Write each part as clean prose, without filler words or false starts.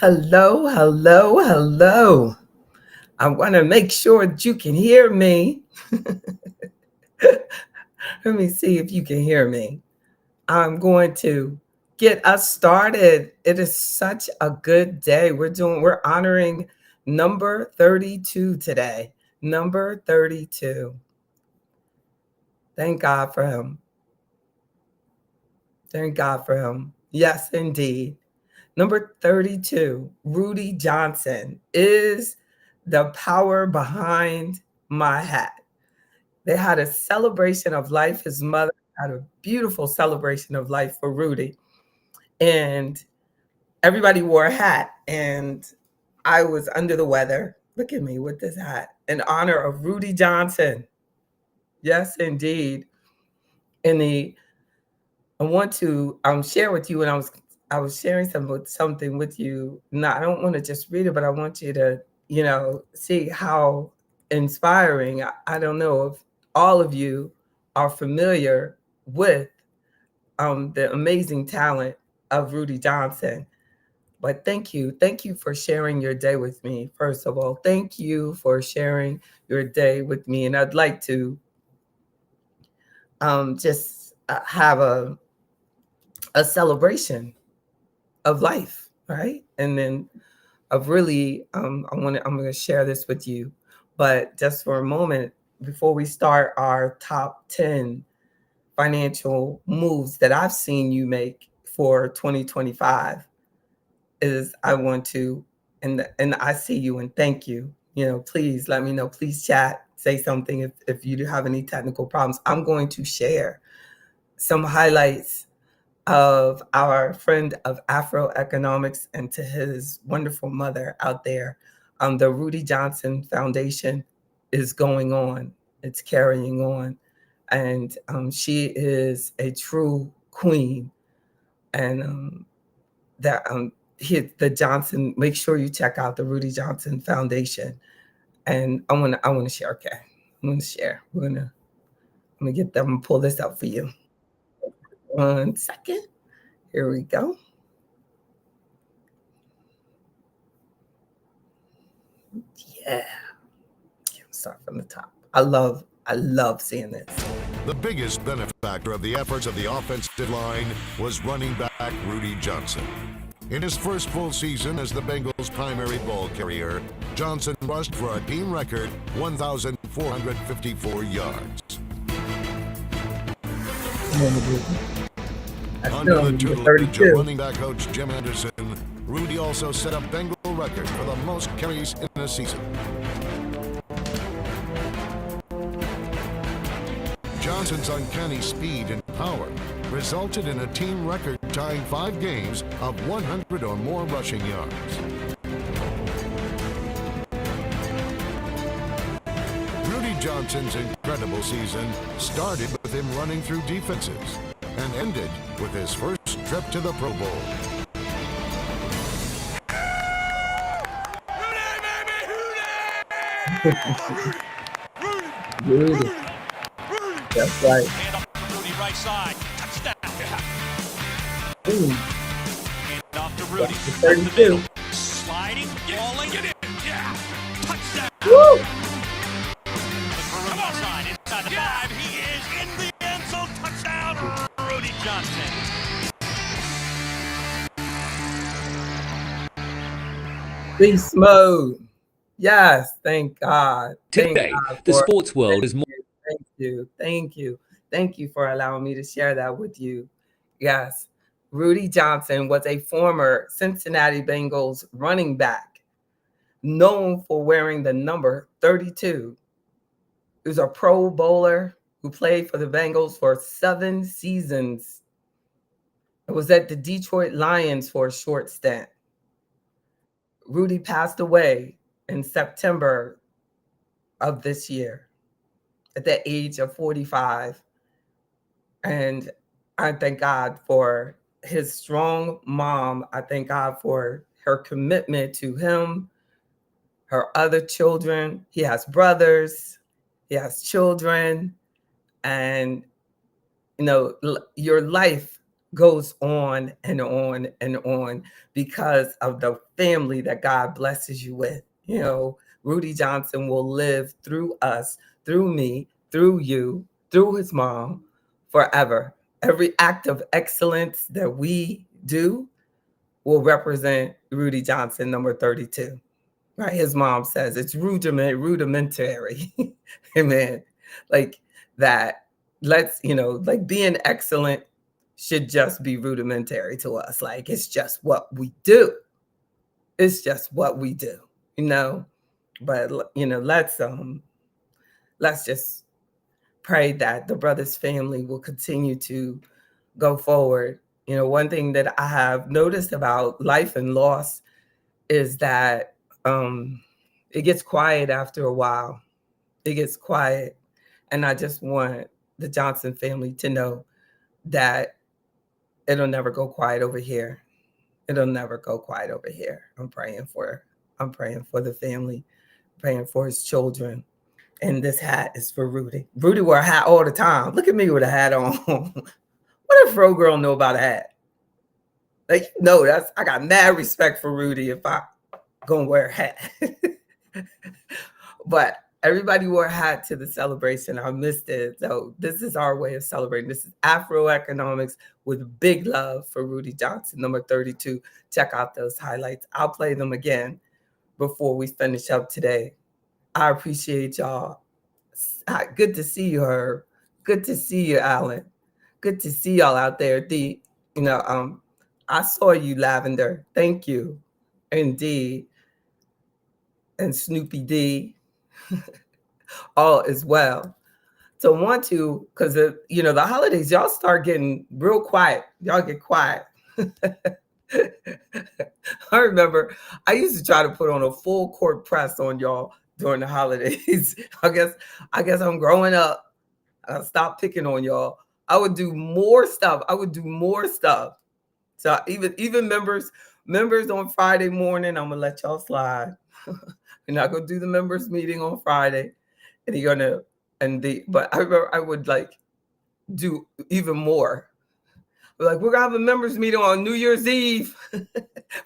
Hello, hello, hello. I want to make sure that you can hear me. Let me see if you can hear me. I'm going to get us started. It is such a good day. We're honoring number 32 today. Number 32. Thank God for him. Thank God for him. Yes, indeed. Number 32, Rudy Johnson, is the power behind my hat. They had a celebration of life. His mother had a beautiful celebration of life for Rudy. And everybody wore a hat. And I was under the weather. Look at me with this hat in honor of Rudy Johnson. Yes, indeed. In the I want to share with you, and I was sharing something with you. Now I don't want to just read it, but I want you to see how inspiring. I don't know if all of you are familiar with the amazing talent of Rudy Johnson. But thank you for sharing your day with me. First of all, thank you for sharing your day with me, and I'd like to just have a celebration of life, right? And then of really, I'm going to share this with you, but just for a moment before we start our top 10 financial moves that I've seen you make for 2025, is I want to, and I see you and thank you. Please let me know. Please chat, say something if you do have any technical problems. I'm going to share some highlights of our friend of AfroEconomics and to his wonderful mother out there. The Rudy Johnson Foundation is going on. It's carrying on. And she is a true queen. And the Johnson, make sure you check out the Rudy Johnson Foundation. And I want to share. Okay. I'm going to share. I'm going to get them and pull this up for you. 1 second. Here we go. Yeah. Start from the top. I love seeing this. The biggest benefactor of the efforts of the offensive line was running back Rudy Johnson. In his first full season as the Bengals' primary ball carrier, Johnson rushed for a team record 1,454 yards. Under the tutelage of running back coach Jim Anderson, Rudy also set a Bengal record for the most carries in a season. Johnson's uncanny speed and power resulted in a team record tying 5 games of 100 or more rushing yards. Rudy Johnson's incredible season started with him running through defenses and ended with his first trip to the Pro Bowl. Rudy. That's right. Hand off to Rudy, right side. Touchdown. Ooh. Hand off to Rudy. 32. Sliding, falling. Get in. Yeah. Touchdown. Woo! Come on, side. Inside the 5. He is in the end zone. Touchdown. Rudy Johnson. Beast mode. Yes. Thank God. Today, the sports world is more. Thank you for allowing me to share that with you. Yes, Rudy Johnson was a former Cincinnati Bengals running back known for wearing the number 32. He was a Pro Bowler who played for the Bengals for 7 seasons. It was at the Detroit Lions for a short stint. Rudy passed away in September of this year at the age of 45. And I thank God for his strong mom. I thank God for her commitment to him, her other children. He has brothers, he has children. And, your life goes on and on and on because of the family that God blesses you with. You know, Rudy Johnson will live through us, through me, through you, through his mom forever. Every act of excellence that we do will represent Rudy Johnson, number 32. Right? His mom says it's rudimentary. Amen. Like that. Let's, like being excellent should just be rudimentary to us. Like it's just what we do. It's just what we do, But let's just pray that the brother's family will continue to go forward. One thing that I have noticed about life and loss is that it gets quiet after a while. It gets quiet. And I just want the Johnson family to know that it'll never go quiet over here. It'll never go quiet over here. I'm praying for the family, praying for his children. And this hat is for Rudy. Rudy wore a hat all the time. Look at me with a hat on. What if Fro Girl know about a hat? Like, I got mad respect for Rudy if I gonna wear a hat. But everybody wore a hat to the celebration. I missed it. So this is our way of celebrating. This is AfroEconomics with big love for Rudy Johnson, number 32. Check out those highlights. I'll play them again before we finish up today. I appreciate y'all. Good to see you, Herb. Good to see you, Alan. Good to see y'all out there. I saw you, Lavender. Thank you. Indeed. And Snoopy D. All is well. So because the holidays, y'all start getting real quiet. Y'all get quiet. I remember I used to try to put on a full court press on y'all during the holidays. I guess I'm growing up. I'll stop picking on y'all. I would do more stuff. So even members on Friday morning, I'm gonna let y'all slide. You're not gonna do the members meeting on Friday, and but I remember I would like do even more. We're gonna have a members meeting on New Year's Eve,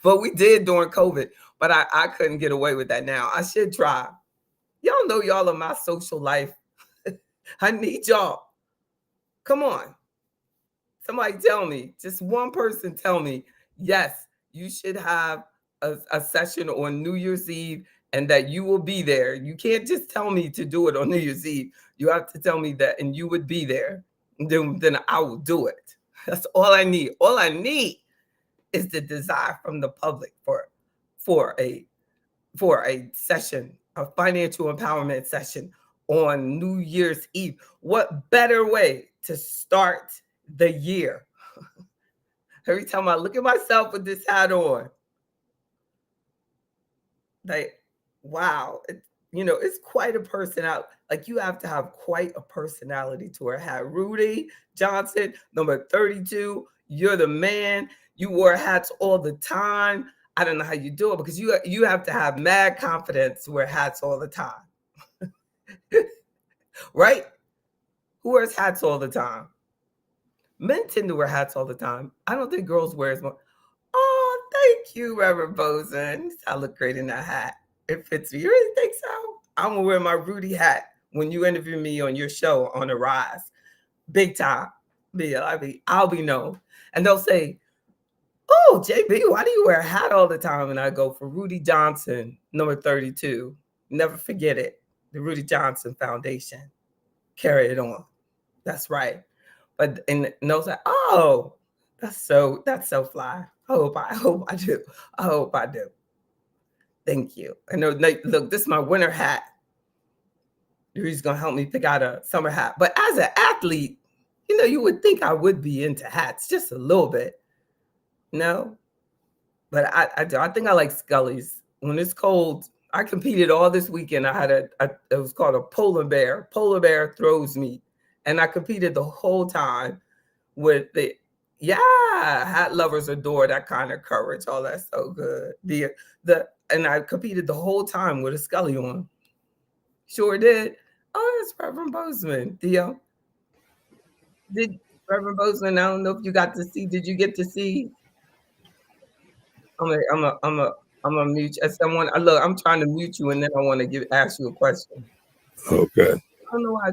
but we did during COVID. But I couldn't get away with that now. I should try. Y'all know y'all are my social life. I need y'all. Come on. Somebody tell me, just one person tell me, yes, you should have a session on New Year's Eve and that you will be there. You can't just tell me to do it on New Year's Eve. You have to tell me that and you would be there. Then I will do it. That's all I need. All I need is the desire from the public for a session, a financial empowerment session on New Year's Eve. What better way to start the year? Every time I look at myself with this hat on, like, wow, it's quite a personality. Like, you have to have quite a personality to wear a hat. Rudy Johnson, number 32, you're the man. You wear hats all the time. I don't know how you do it because you have to have mad confidence to wear hats all the time. Right? Who wears hats all the time? Men tend to wear hats all the time. I don't think girls wear as much. Oh, thank you, Reverend Boson. I look great in that hat. It fits me. You really think so? I'm going to wear my Rudy hat when you interview me on your show on The Rise. Big time. I'll be known. And they'll say, oh, JB, why do you wear a hat all the time? And I go, for Rudy Johnson, number 32. Never forget it. The Rudy Johnson Foundation. Carry it on. That's right. And they'll say, oh, that's so fly. I hope I do. I hope I do. Thank you. I know, look, this is my winter hat. Rudy's going to help me pick out a summer hat. But as an athlete, you would think I would be into hats just a little bit. No, but I think I like Scully's. When it's cold, I competed all this weekend. I had it was called a polar bear. Polar bear throws meet. And I competed the whole time with hat lovers adore that kind of courage. Oh, that's so good. And I competed the whole time with a Scully on. Sure did. Oh, that's Reverend Bozeman. Reverend Bozeman, I don't know if you got to see. Did you get to see? I'm a mute someone. Look, I'm trying to mute you, and then I want to ask you a question. Okay. I don't know why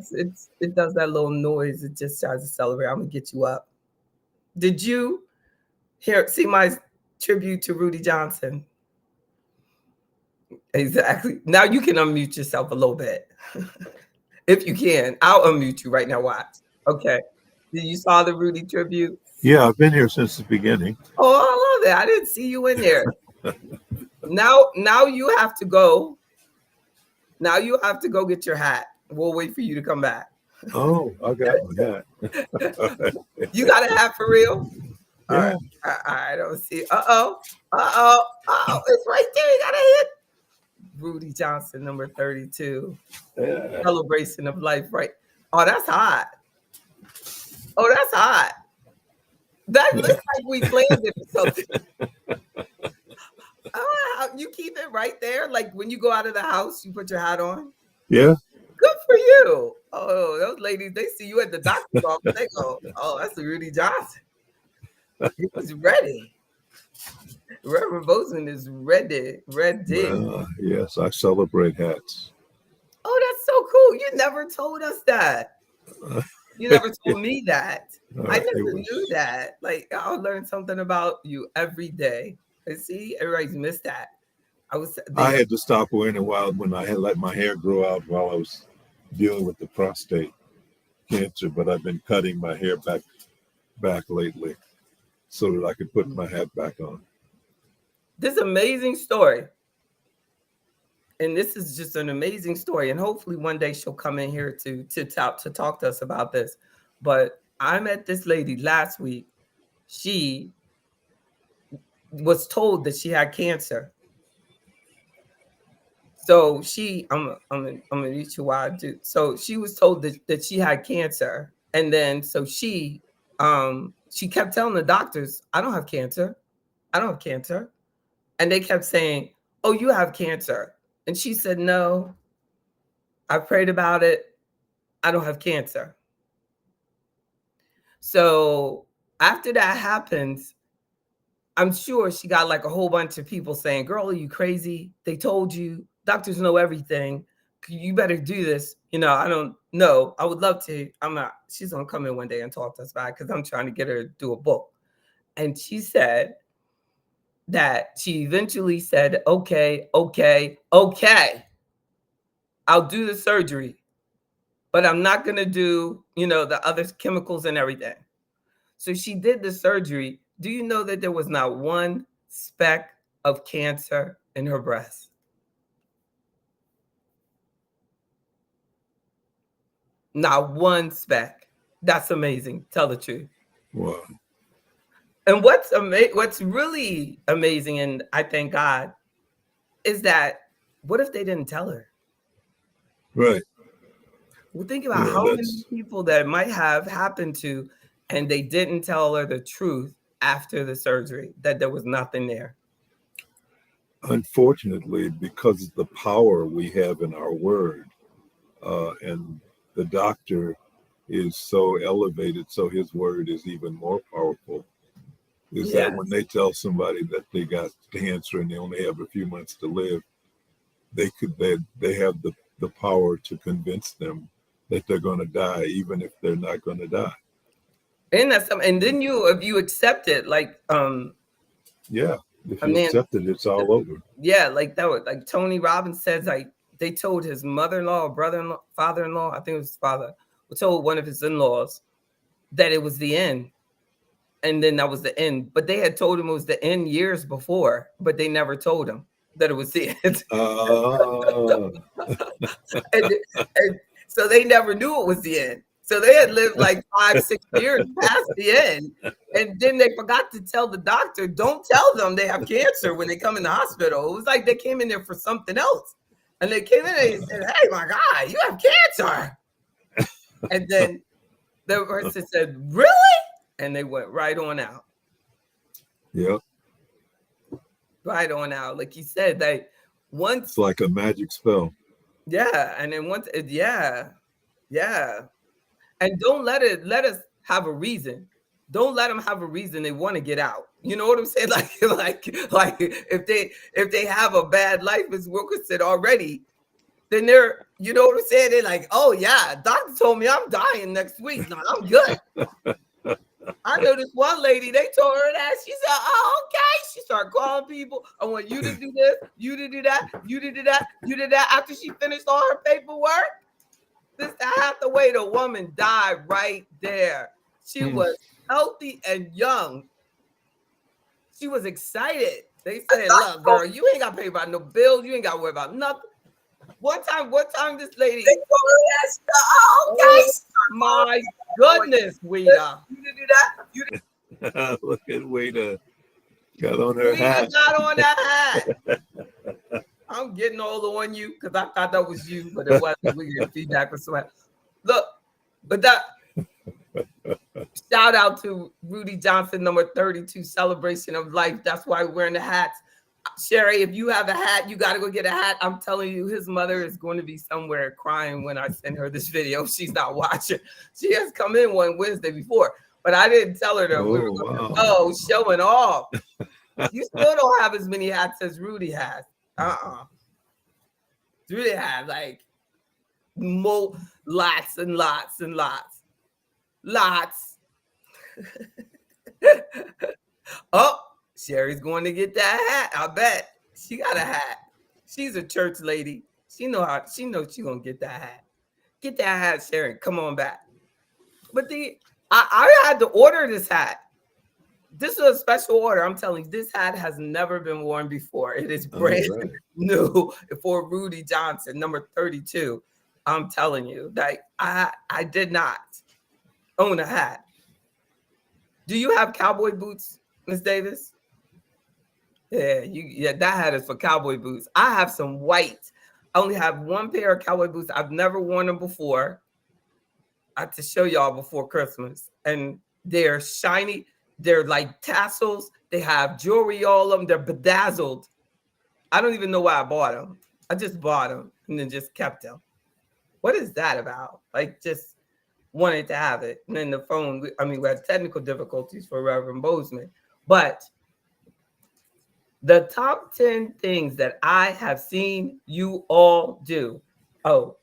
it does that little noise. It just tries to celebrate. I'm gonna get you up. Did you see my tribute to Rudy Johnson? Exactly. Now you can unmute yourself a little bit. If you can. I'll unmute you right now. Watch. Okay. Did you saw the Rudy tribute? Yeah, I've been here since the beginning. Oh, I love that. I didn't see you in there. Now you have to go. Now you have to go get your hat. We'll wait for you to come back. Oh, I got my hat. You got a hat for real? Yeah. All right. I don't see. Uh-oh. It's right there. You got a hit. Rudy Johnson, number 32. Yeah. Celebration of life, right? Oh, that's hot. Oh, that's hot. That looks like we planned it or something. You keep it right there. Like when you go out of the house, you put your hat on. Yeah. Good for you. Oh, those ladies, they see you at the doctor's office. They go, oh, that's the Rudy Johnson. He was ready. Reverend Bozeman is ready. Yes, I celebrate hats. Oh, that's so cool. You never told us that. You never told me that. I never knew that. Like, I'll learn something about you every day. And see, everybody's missed that. I had to stop wearing it when I had let my hair grow out while I was dealing with the prostate cancer, but I've been cutting my hair back lately so that I could put my hat back on. This amazing story. And this is just an amazing story. And hopefully one day she'll come in here to talk to us about this. But I met this lady last week. She was told that she had cancer. So I'm gonna reach you while I do. So she was told that she had cancer. And then so she kept telling the doctors, I don't have cancer. I don't have cancer. And they kept saying, oh, you have cancer. And she said, no, I prayed about it. I don't have cancer. So after that happens, I'm sure she got like a whole bunch of people saying, girl, are you crazy? They told you. Doctors know everything. You better do this. I don't know. I would love to. She's going to come in one day and talk to us about it because I'm trying to get her to do a book. And she said that she eventually said, okay. I'll do the surgery, but I'm not going to do, the other chemicals and everything. So she did the surgery. Do you know that there was not one speck of cancer in her breast? Not one speck. That's amazing. Tell the truth. Wow. And what's really amazing, and I thank God, is that what if they didn't tell her? Right. Well, think about how many people that might have happened to, and they didn't tell her the truth after the surgery, that there was nothing there. Unfortunately, because of the power we have in our word, and the doctor is so elevated, so his word is even more powerful. That when they tell somebody that they got cancer and they only have a few months to live, they have the power to convince them that they're going to die, even if they're not going to die. And that's something. And then if you accept it, like yeah, if you accept it, it's all over. Yeah, like that was like Tony Robbins says, like they told his mother-in-law or brother-in-law, father-in-law, I think it was his father, told one of his in-laws that it was the end. And then that was the end. But they had told him it was the end years before, but they never told him that it was the end. And so they never knew it was the end. So they had lived like 5-6 years past the end. And then they forgot to tell the doctor, don't tell them they have cancer when they come in the hospital. It was like they came in there for something else. And they came in and they said, hey, my God, you have cancer. And then the person said, really? And they went right on out. Yep. Right on out. Like you said, once. It's like a magic spell. Yeah. And then once, yeah. And don't let us have a reason. Don't let them have a reason they want to get out. You know what I'm saying? Like if they have a bad life, as Wilker said already, then they're, you know what I'm saying? They're like, oh yeah, doctor told me I'm dying next week. No, I'm good. I know this one lady, they told her that. She said, oh, okay. She started calling people. I want you to do this, you to do that, you to do that, you did that. After she finished all her paperwork, Sister Hathaway, the woman died right there. She was healthy and young. She was excited. They said, look, girl, you ain't got to pay about no bills. You ain't got to worry about nothing. One time this lady, they told her that. Oh, okay. My goodness, Weta. You did do that? You did. Look at Weta. Got on her hat. Got on that hat. I'm getting all on you because I thought that was you, but it wasn't. We get feedback from someone. Look, but that shout out to Rudy Johnson, number 32, celebration of life. That's why we're wearing the hats. Sherry, if you have a hat, you got to go get a hat. I'm telling you, his mother is going to be somewhere crying when I send her this video. She's not watching. She has come in one Wednesday before, but I didn't tell her that we were going to go showing off. You still don't have as many hats as Rudy has. Rudy has like lots and lots and lots. Oh, Sherry's going to get that hat. I bet she got a hat. She's a church lady. She knows she's gonna get that hat. Get that hat, Sherry. Come on back. But I had to order this hat. This is a special order. I'm telling you, this hat has never been worn before. It is brand new for Rudy Johnson, number 32. I'm telling you, like I did not own a hat. Do you have cowboy boots, Miss Davis? Yeah, that hat is for cowboy boots. I have some white. I only have one pair of cowboy boots. I've never worn them before. I have to show y'all before Christmas. And they're shiny. They're like tassels. They have jewelry all of them. They're bedazzled. I don't even know why I bought them. I just bought them and then just kept them. What is that about? Like, just wanted to have it. And then the phone, we had technical difficulties for Reverend Bozeman. But the top 10 things that I have seen you all do. Oh,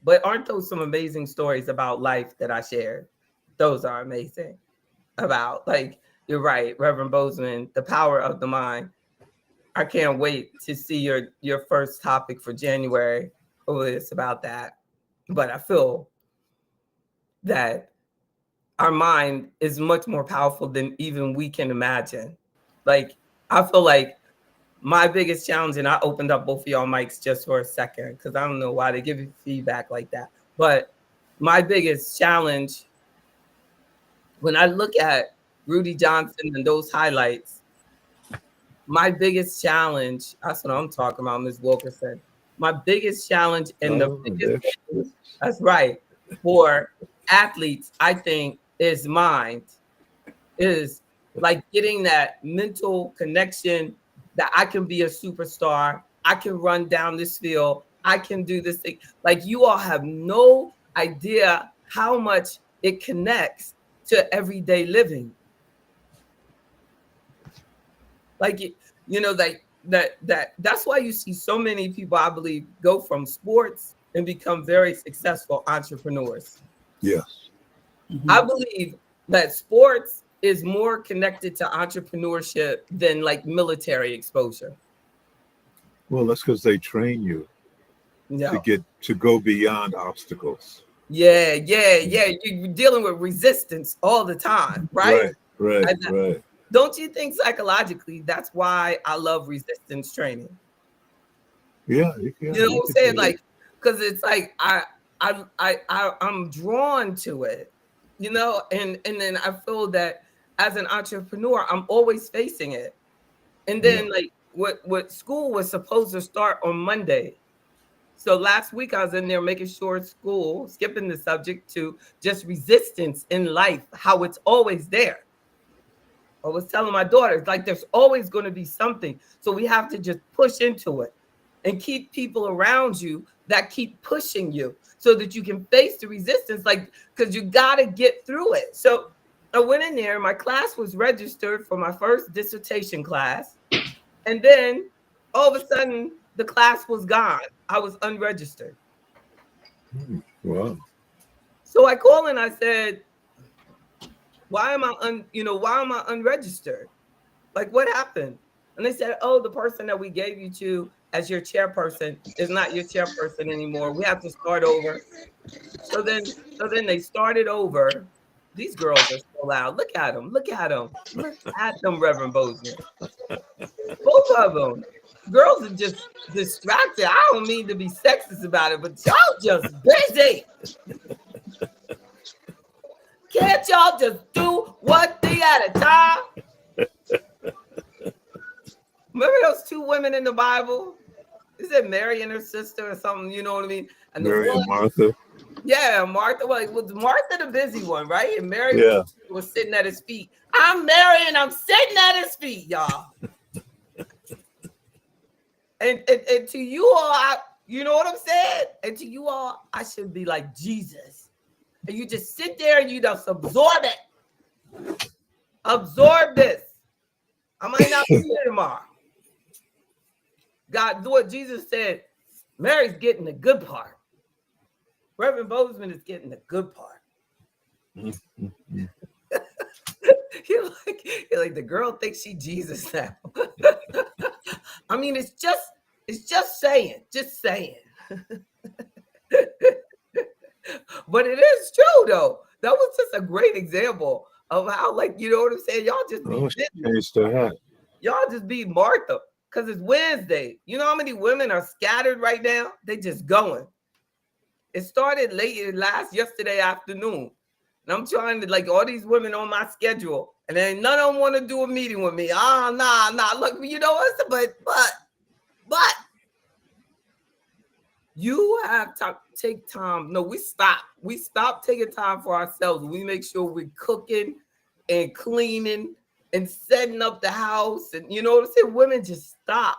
but aren't those some amazing stories about life that I shared? Those are amazing. About, like, you're right, Reverend Bozeman, the power of the mind. I can't wait to see your first topic for January. Oh, it's about that. But I feel that our mind is much more powerful than even we can imagine. Like, I feel like my biggest challenge, and I opened up both of y'all mics just for a second because I don't know why they give you feedback like that. But my biggest challenge, when I look at Rudy Johnson and those highlights, my biggest challenge, that's what I'm talking about, Ms. Wilkerson. My biggest challenge and that's right, for athletes, I think, is mind, is like getting that mental connection that I can be a superstar. I can run down this field. I can do this thing. Like, you all have no idea how much it connects to everyday living. Like, like that's why you see so many people, I believe, go from sports and become very successful entrepreneurs. Yes. Mm-hmm. I believe that sports is more connected to entrepreneurship than like military exposure. Well, that's because they train you to go beyond obstacles. Yeah. You're dealing with resistance all the time, right? Right. Don't you think psychologically that's why I love resistance training? Yeah. You know what I'm saying? Like, because it's like I'm drawn to it, and then I feel that as an entrepreneur, I'm always facing it. And then like what school was supposed to start on Monday. So last week I was in there making sure school, skipping the subject to just resistance in life, how it's always there. I was telling my daughters, like, there's always going to be something. So we have to just push into it and keep people around you that keep pushing you so that you can face the resistance, like, because you got to get through it. So I went in there. My class was registered for my first dissertation class. And then all of a sudden, the class was gone. I was unregistered. Wow. So I called and I said, why am I unregistered? Like, what happened? And they said, oh, the person that we gave you to as your chairperson is not your chairperson anymore. We have to start over. So then they started over. These girls are so loud. Look at them. Look at them. Look at them, Reverend Bozeman. Both of them. Girls are just distracted. I don't mean to be sexist about it, but y'all just busy. Can't y'all just do one thing at a time? Remember those two women in the Bible? Is it Mary and her sister or something? You know what I mean? And Mary and Martha. Yeah, Martha. Like, was Martha the busy one, right? And Mary was sitting at his feet. I'm Mary and I'm sitting at his feet, y'all. and to you all, you know what I'm saying? And to you all, I should be like Jesus. And you just sit there and you just absorb it. Absorb this. I might not be here tomorrow. God, do what Jesus said. Mary's getting the good part. Reverend Bozeman is getting the good part. You're like the girl thinks she Jesus now. I mean, it's just saying. But it is true though. That was just a great example of how, like, you know what I'm saying? Y'all just be y'all just be Martha because it's Wednesday. You know how many women are scattered right now? They just going. It started yesterday afternoon. And I'm trying to, like, all these women on my schedule, and then none of them want to do a meeting with me. Nah. Look, you know what? But you have to take time. No, we stop. We stop taking time for ourselves. We make sure we're cooking and cleaning and setting up the house. And you know what I'm saying? Women just stop.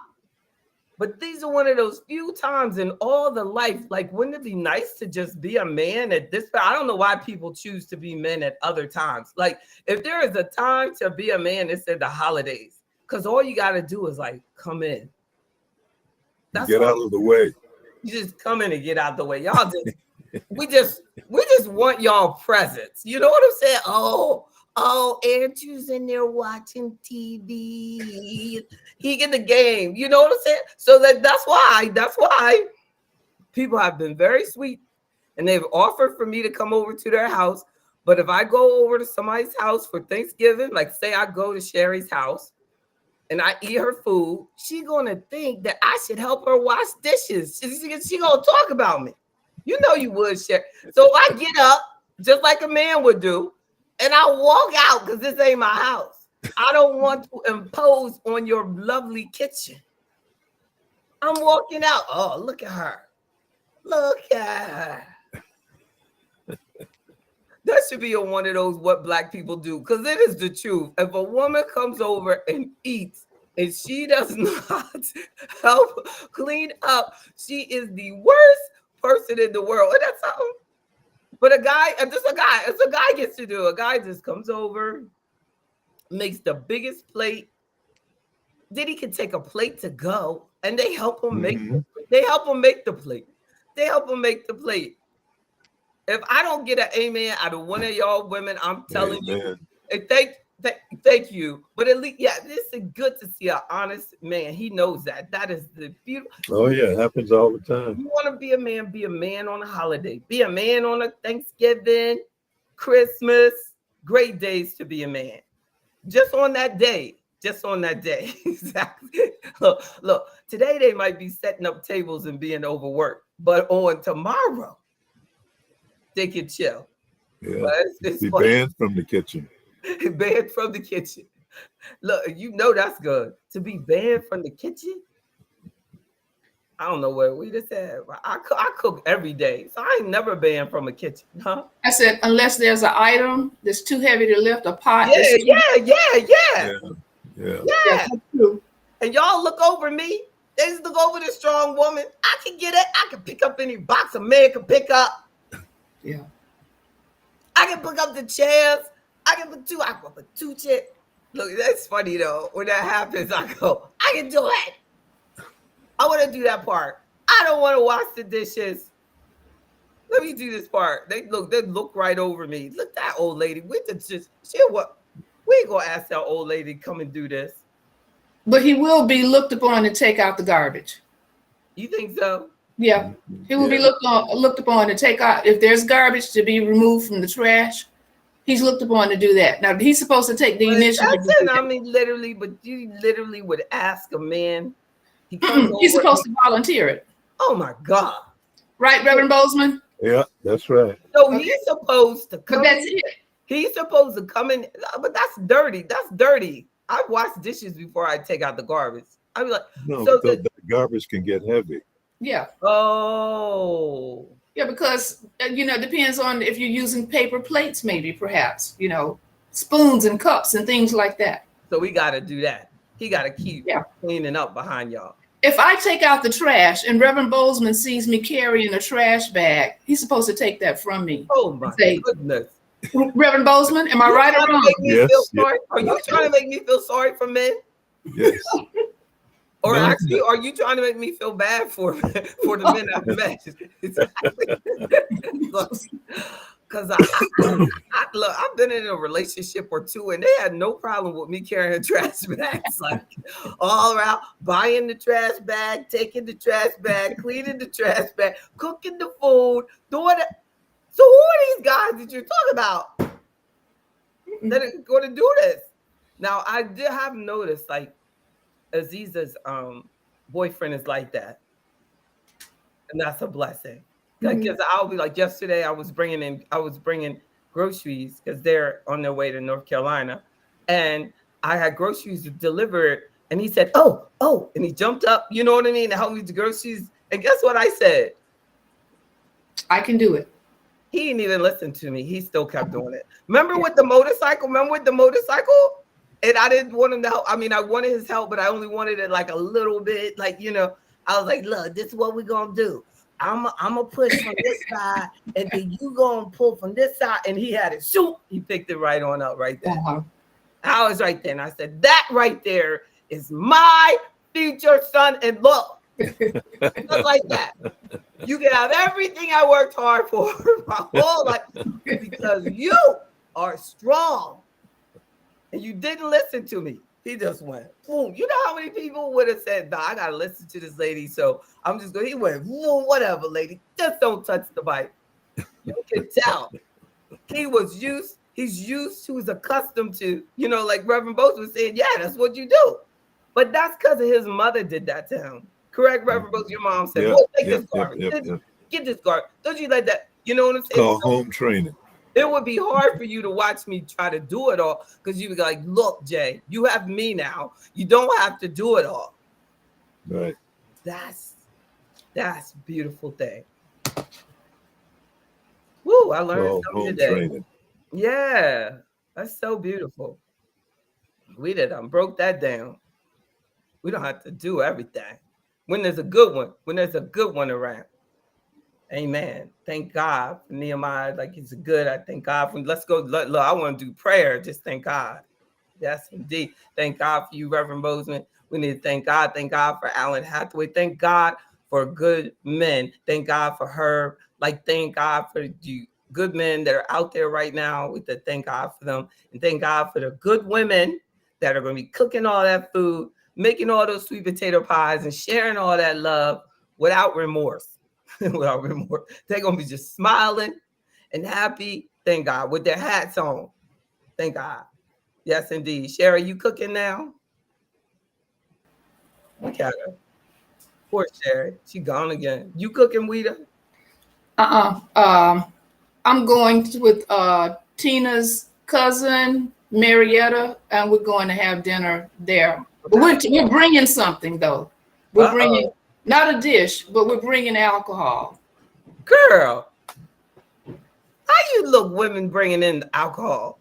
But these are one of those few times in all the life. Like, wouldn't it be nice to just be a man at this? I don't know why people choose to be men at other times. Like, if there is a time to be a man, it's at the holidays. Because all you got to do is, like, come in. That's get out of the way. You just come in and get out the way. Y'all just, we just want y'all presence. You know what I'm saying? Oh, Andrew's in there watching TV. He get the game. You know what I'm saying? So that's why people have been very sweet and they've offered for me to come over to their house. But if I go over to somebody's house for Thanksgiving, like say I go to Sherry's house and I eat her food, she gonna think that I should help her wash dishes. She gonna talk about me. You know you would, Sherry. So I get up just like a man would do. And I walk out because this ain't my house. I don't want to impose on your lovely kitchen. I'm walking out. Oh, look at her. Look at her. That should be one of those what black people do, because it is the truth. If a woman comes over and eats and she does not help clean up, she is the worst person in the world. And that's something. But a guy gets to do. A guy just comes over, makes the biggest plate. Then he can take a plate to go, and they help him make. They help him make the plate. They help him make the plate. If I don't get an amen out of one of y'all women, I'm telling you, and thank you. But at least, yeah, this is good to see an honest man. He knows that. That is the beautiful. Oh yeah, it happens all the time. You want to be a man on a holiday. Be a man on a Thanksgiving, Christmas. Great days to be a man. Just on that day. Exactly. Look, today they might be setting up tables and being overworked, but on tomorrow, they can chill. Yeah, it's be banned from the kitchen. Banned from the kitchen. Look, you know that's good. To be banned from the kitchen? I don't know what we just said. I cook every day, so I ain't never banned from a kitchen, huh? I said, unless there's an item that's too heavy to lift, a pot. Yeah. Yeah. And y'all look over me. They used to go with a strong woman. I can get it. I can pick up any box a man can pick up. Yeah. I can pick up the chairs. I can put two chairs. Look, that's funny though. When that happens, I go, I can do it. I want to do that part. I don't want to wash the dishes. Let me do this part. They look right over me. Look, that old lady. We ain't gonna ask that old lady to come and do this. But he will be looked upon to take out the garbage. You think so? Yeah. He will be looked upon to take out, if there's garbage to be removed from the trash, he's looked upon to do that. Now he's supposed to take the initiative. I mean, literally, but you literally would ask a man. He's supposed to volunteer it. Oh my God. Right, Reverend Bozeman? Yeah, that's right. So he's supposed to come. But that's it. He's supposed to come in, but that's dirty. That's dirty. I wash dishes before I take out the garbage. I'd be like, No, so the garbage can get heavy. Yeah. Oh. Yeah, because, it depends on if you're using paper plates, maybe, perhaps, spoons and cups and things like that. So we got to do that. He got to keep cleaning up behind y'all. If I take out the trash and Reverend Bozeman sees me carrying a trash bag, he's supposed to take that from me. Oh my goodness. Reverend Bozeman, am I right or wrong? Yes. Are you trying to make me feel sorry for men? Yes. Or actually, are you trying to make me feel bad for the men I've met? Because look, I've been in a relationship or two, and they had no problem with me carrying trash bags, like all around, buying the trash bag, taking the trash bag, cleaning the trash bag, cooking the food, doing it. So who are these guys that you're talking about that are going to do this? Now, I did have noticed, like, Aziza's boyfriend is like that, and that's a blessing. Because I'll be like, yesterday I was bringing groceries because they're on their way to North Carolina, and I had groceries delivered, and he said, oh, and he jumped up, you know what I mean, to help me with the groceries. And guess what I said? I can do it. He didn't even listen to me. He still kept doing it. Remember with the motorcycle? And I didn't want him to help. I mean, I wanted his help, but I only wanted it like a little bit. Like, I was like, look, this is what we're going to do. I'm going to push from this side, and then you going to pull from this side. And he had it. Shoot. He picked it right on up right there. Uh-huh. I was right there. And I said, that right there is my future son-in-law. Just like that. You can have everything I worked hard for my whole life because you are strong. And you didn't listen to me. He just went, boom. You know how many people would have said, nah, I got to listen to this lady. So I'm just going, he went, whatever, lady. Just don't touch the bike. You can tell. He's accustomed to, like Reverend Bose was saying, yeah, that's what you do. But that's because of his mother did that to him. Correct, Reverend Bose? Your mom said, take this garbage. Get this garbage. Don't you like that? You know what I'm saying? Call home training. It would be hard for you to watch me try to do it all because you'd be like, look, Jay, you have me now. You don't have to do it all. Right. That's a beautiful thing. Woo, I learned something today. Training. Yeah, that's so beautiful. We broke that down. We don't have to do everything. When there's a good one around. Amen. Thank God for Nehemiah. Like he's good. I thank God for. Let's go. Look, I want to do prayer. Just thank God. Yes, indeed. Thank God for you, Reverend Bozeman. We need to thank God. Thank God for Alan Hathaway. Thank God for good men. Thank God for her. Like thank God for you good men that are out there right now. We to thank God for them, and thank God for the good women that are going to be cooking all that food, making all those sweet potato pies, and sharing all that love without remorse. Without remorse. They're going to be just smiling and happy. Thank God. With their hats on. Thank God. Yes, indeed. Sherry, you cooking now? Look at her. Poor Sherry. She gone again. You cooking, Weta? I'm going with Tina's cousin, Marietta, and we're going to have dinner there. But we're bringing something, though. We're bringing... Not a dish, but we're bringing alcohol. Girl, how you look women bringing in alcohol?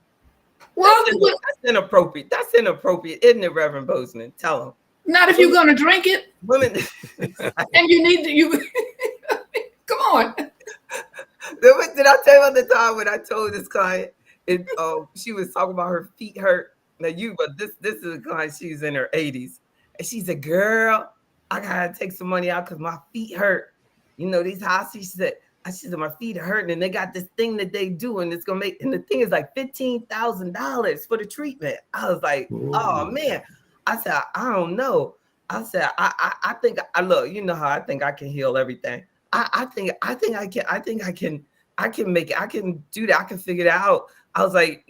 Well, that's inappropriate. That's inappropriate, isn't it, Reverend Bozeman? Tell him. Not if you're gonna drink it. Women. And you need to. You come on. Did I tell you about the time when I told this client? She was talking about her feet hurt. But this is a client. She's in her 80s, and she said, "Girl, I gotta take some money out because my feet hurt. You know these houses." She said, "My feet are hurting, and they got this thing that they do, and it's gonna make. And the thing is like $15,000 for the treatment." I was like, "Oh man." I said, "I don't know." I said, I think I look. You know how I think I can heal everything. I think I can make it. I can do that. I can figure it out." I was like,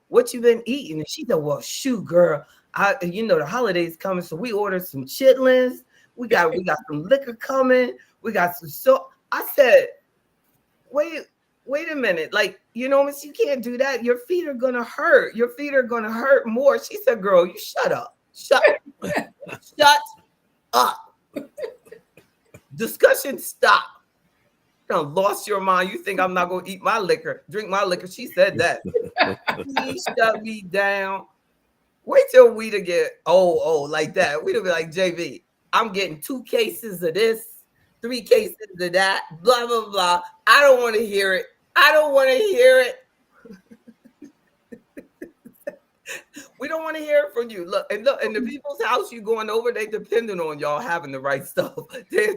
"What you been eating?" And she said, "Well, shoot, girl. The holidays coming, so we ordered some chitlins. We got some liquor coming. We got some so." I said, wait a minute. Like, Miss, you can't do that. Your feet are gonna hurt. Your feet are gonna hurt more. She said, "Girl, you shut up. Shut up. Discussion stop. You done lost your mind. You think I'm not gonna eat my liquor, drink my liquor?" She said that. Please shut me down. Wait till we to get like that. We'd be like, "JB, I'm getting 2 cases of this, 3 cases of that, blah, blah, blah. I don't want to hear it. I don't want to hear it." We don't want to hear it from you. Look, and the people's house you going over, they depending on y'all having the right stuff. They're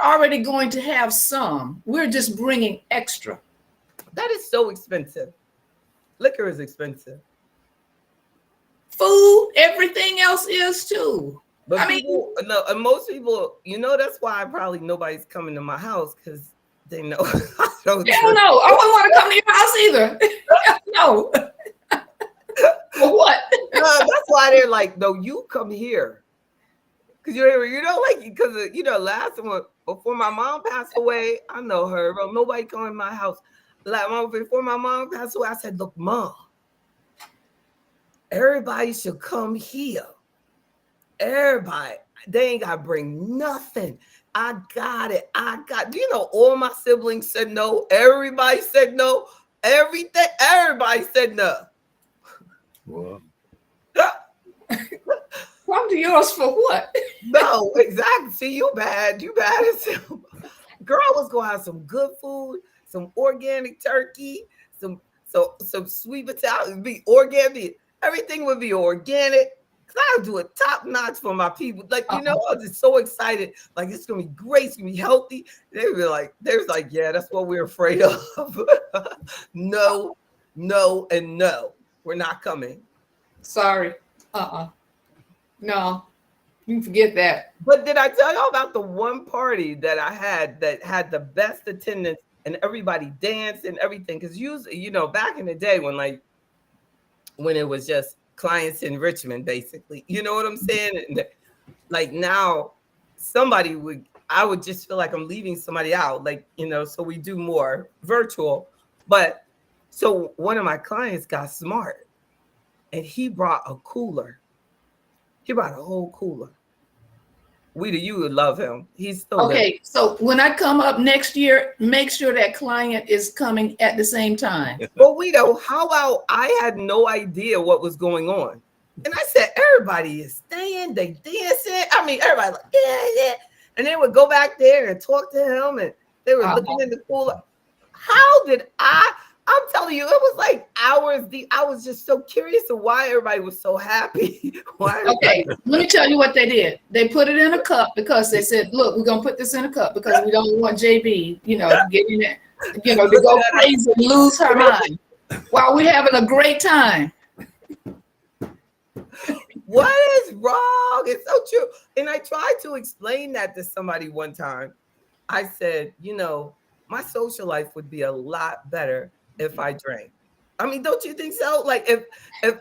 already going to have some. We're just bringing extra. That is so expensive. Liquor is expensive. Food, everything else is too. But most people, that's why probably nobody's coming to my house because they know I don't. Hell no, I wouldn't want to come to your house either. No. For what? No, that's why they're like, "No, you come here." Because last time before my mom passed away, I know her, but nobody come in my house. Like before my mom passed away, I said, "Look, Mom, everybody should come here. Everybody, they ain't gotta bring nothing. I got it. All my siblings said no. Everybody said no. Everything. Everybody said no." Wow. Come to yours for what? No, exactly. See, you bad. You bad as hell. Girl, I was gonna have some good food, some organic turkey, some sweet potato, be organic. Everything would be organic. Cause I do it top notch for my people. Like, I was just so excited. Like, it's gonna be great, it's gonna be healthy. They was like, "Yeah, that's what we're afraid of." No, and no. We're not coming. Sorry. No, you can forget that. But did I tell y'all about the one party that I had that had the best attendance and everybody danced and everything? Because usually, back in the day when it was just clients in Richmond, basically, you know what I'm saying? And like now, I would just feel like I'm leaving somebody out, like, so we do more virtual. But so one of my clients got smart and he brought a cooler. He brought a whole cooler. You would love him. He's still okay. So when I come up next year, make sure that client is coming at the same time. But how about I had no idea what was going on. And I said, everybody is staying, they dancing. I mean, everybody like, yeah. And they would go back there and talk to him and they were looking in the cooler. How did I'm telling you, it was like hours deep. I was just so curious of why everybody was so happy. Okay, let me tell you what they did. They put it in a cup because they said, "Look, we're gonna put this in a cup because we don't want JB, to get in it, to go crazy and lose her mind while we're having a great time." What is wrong? It's so true. And I tried to explain that to somebody one time. I said, my social life would be a lot better if I drank. I mean, don't you think so? Like if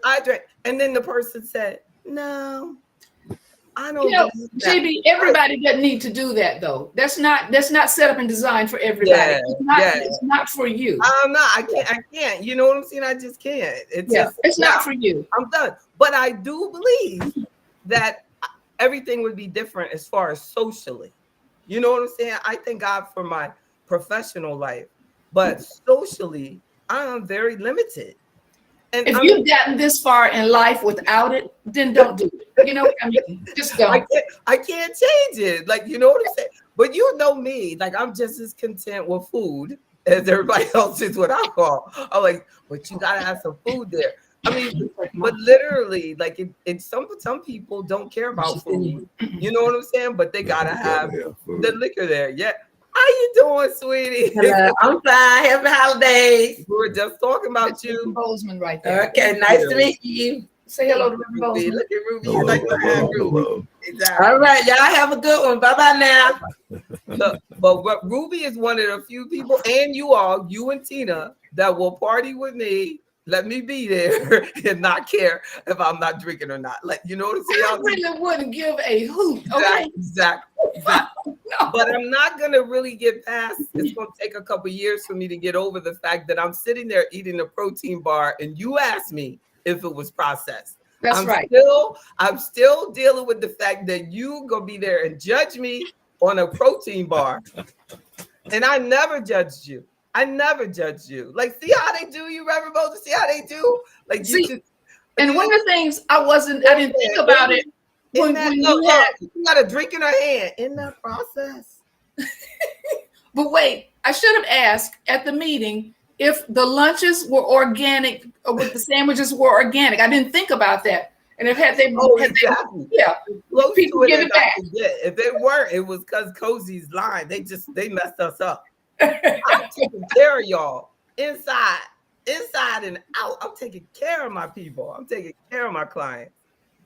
I drank, and then the person said, "No, I don't." JB, everybody doesn't need to do that though. That's not set up and designed for everybody. It's not for you. I'm not. I can't. You know what I'm saying? I just can't. It's not for you. I'm done. But I do believe that everything would be different as far as socially. You know what I'm saying? I thank God for my professional life, but socially, I am very limited. And if you've gotten this far in life without it, then don't do it. You know what I mean? Just don't. I can't change it. Like, you know what I'm saying? But you know me, like I'm just as content with food as everybody else is with alcohol. I'm like, but you gotta have some food there. I mean, but literally, like some people don't care about food. You know what I'm saying? But they gotta have the liquor there. Yeah. How you doing, sweetie? Hello, I'm fine. Happy holidays. We were just talking about you. Bozeman right there. Okay, nice to meet you. Say hello to Reverend Ruby. Bozeman. Look at Ruby. Hello, Like to have hello, Ruby. hello. Exactly. All right, y'all have a good one. Bye-bye now. Look, but Ruby is one of the few people, and you and Tina, that will party with me. Let me be there and not care if I'm not drinking or not. Like, you know what I'm saying? I really wouldn't give a hoot. Okay. Exactly. No. But I'm not gonna really get past. It's gonna take a couple years for me to get over the fact that I'm sitting there eating a protein bar, and you asked me if it was processed. That's right. I'm still dealing with the fact that you gonna be there and judge me on a protein bar, and I never judged you. I never judged you. Like, see how they do you, Reverend Moses? See how they do? Like, See, you just, and one of the things I didn't think about it when you got a drink in her hand in that process. But wait, I should have asked at the meeting if the lunches were organic or with the sandwiches were organic. I didn't think about that. And Exactly. Yeah, people give it back. If it weren't, it was because Cozy's lying. They messed us up. I'm taking care of y'all inside and out. I'm taking care of my people. I'm taking care of my clients.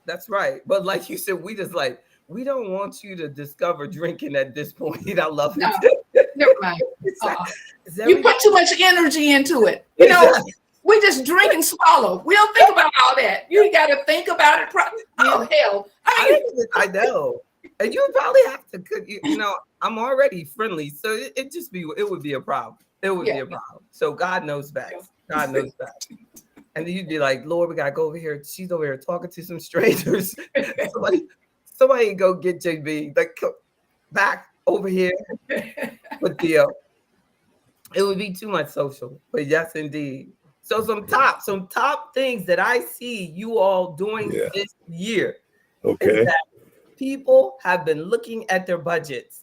That's right. But like you said, we don't want you to discover drinking at this point. I love it. Never mind. You put too much energy into it. You know, we just drink and swallow. We don't think about all that. You got to think about it. Oh, hell. I know. And you probably have to cook. You know, I'm already friendly, so it would be a problem. It would be a problem. So God knows best. God knows best. And then you'd be like, Lord, we gotta go over here. She's over here talking to some strangers. somebody go get JB. Like, back over here with Theo. It would be too much social, but yes, indeed. So some top things that I see you all doing this year. Okay. Is that people have been looking at their budgets,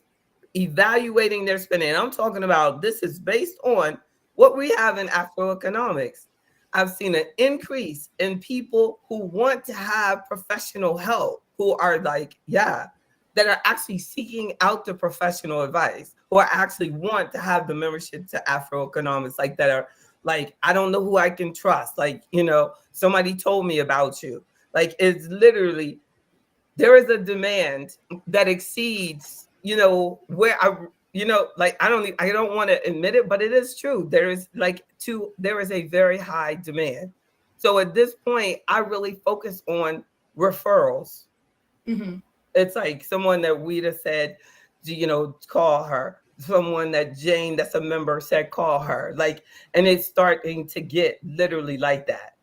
evaluating their spending. And I'm talking about this is based on what we have in AfroEconomics. I've seen an increase in people who want to have professional help, who are like, that are actually seeking out the professional advice, who are actually want to have the membership to AfroEconomics, like that are like, I don't know who I can trust. Like, you know, somebody told me about you. Like, it's literally, there is a demand that exceeds, you know, where I don't want to admit it, but it is true. There is a very high demand. So at this point, I really focus on referrals. Mm-hmm. It's like someone that Weta said, you know, call her. Someone that Jane, that's a member, said call her. Like, and it's starting to get literally like that.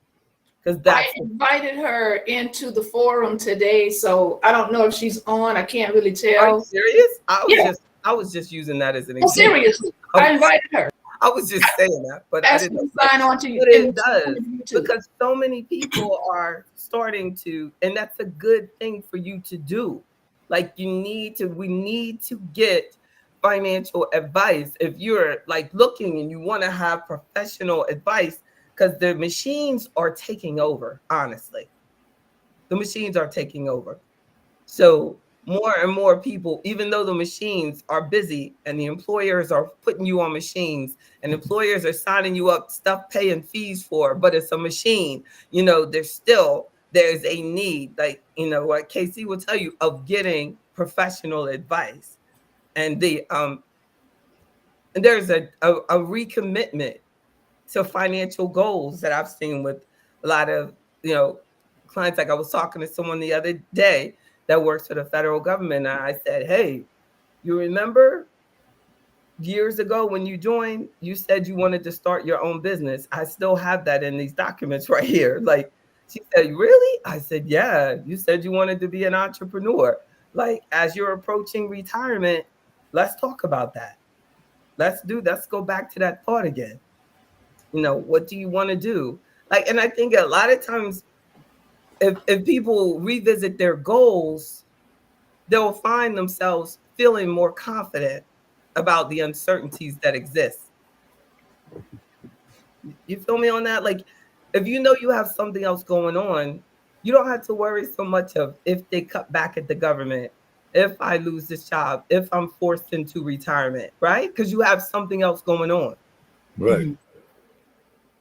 Because I invited her into the forum today, so I don't know if she's on. I can't really tell. Are you serious? I was just using that as an example. Seriously, I invited her. I was just saying that, but I didn't sign on to you. But it does, because so many people are starting to, and that's a good thing for you to do. Like, we need to get financial advice. If you're like looking and you want to have professional advice, because the machines are taking over, honestly. The machines are taking over. So more and more people, even though the machines are busy and the employers are putting you on machines and employers are signing you up stuff, paying fees for, but it's a machine, you know, there's a need, like, you know, what Casey will tell you, of getting professional advice. And and there's a recommitment to financial goals that I've seen with a lot of, you know, clients. Like, I was talking to someone the other day that works for the federal government, and I said, hey, you remember years ago when you joined, you said you wanted to start your own business. I still have that in these documents right here. Like, she said, really? I said, yeah, you said you wanted to be an entrepreneur. Like, as you're approaching retirement, let's talk about that. Let's go back to that thought again. You know, what do you want to do? Like, and I think a lot of times if people revisit their goals, they'll find themselves feeling more confident about the uncertainties that exist. You feel me on that? Like, if you know you have something else going on, you don't have to worry so much of if they cut back at the government, if I lose this job, if I'm forced into retirement, right? Because you have something else going on. Right.